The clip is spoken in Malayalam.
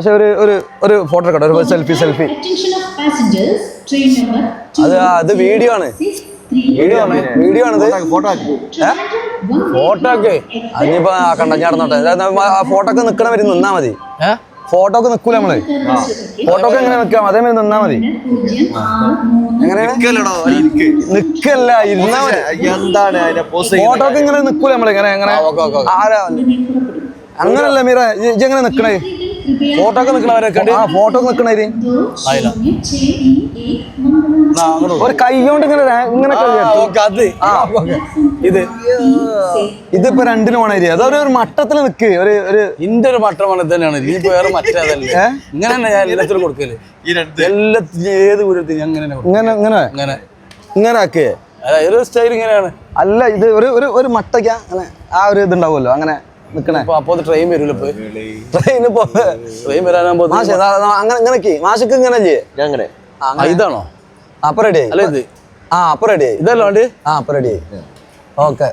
പക്ഷെ ഒരു ഫോട്ടോ എടുക്കട്ടെ, ഒരു സെൽഫി. അത് വീഡിയോ ആണ്. വീഡിയോ ആണിത്. ഫോട്ടോ ഒക്കെ അതിനിപ്പോ ആക്കണ്ട, ഞാൻ നടന്നോട്ടെ. ആ ഫോട്ടോ ഒക്കെ നിക്കണവര് നിന്നാ മതി. ഫോട്ടോ ഒക്കെ നിക്കൂല നമ്മള്. ഫോട്ടോ ഒക്കെ എങ്ങനെ നിക്കാം, അതേമാതിരി നിന്നാ മതി. നിക്കല്ല, ഇരുന്നാ മതി. ഫോട്ടോ ഒക്കെ ഇങ്ങനെ നിക്കൂല നമ്മള്. ഇങ്ങനെ ആരാ അങ്ങനല്ല മീറ, ഇങ്ങനെ നിക്കണേ. ഫോട്ടോ ഒക്കെ നിക്കണവരൊക്കെ ഫോട്ടോ ഒക്കെ നിക്കണേര് ഒരു കൈ കൊണ്ട് ഇങ്ങനെ ഇതിപ്പോ രണ്ടിനും പോണേരി. അതൊരു മട്ടത്തില് നിക്ക്. ഇന്റെ ഒരു മട്ടമാണ് തന്നെയാണ്. ഇതിപ്പോ വേറെ മറ്റേതല്ലേ. ഇങ്ങനെ തന്നെ ഞാൻ എല്ലാത്തിലും കൊടുക്കല്. എല്ലാത്തിനും ഏത് കൂരത്തിൽ ഇങ്ങനെ ആക്കേ. ഒരു സ്റ്റൈൽ ഇങ്ങനെയാണ്. അല്ല, ഇത് ഒരു മട്ടയ്ക്ക അങ്ങനെ ആ ഒരു ഇതുണ്ടാവുമല്ലോ അങ്ങനെ നിക്കണേ. അപ്പൊ ട്രെയിൻ വരൂല. ട്രെയിൻ വരാനാകുമ്പോ അങ്ങനെ മാഷക്ക് ഇങ്ങനെ അങ്ങനെ ഇതാണോ? അപ്പൊ റെഡി ആയി. അല്ല ഇത് അപ്പൊ റെഡി ആയി. ഇതല്ലോ. അപ്പൊ റെഡി ആയി. ഓക്കെ.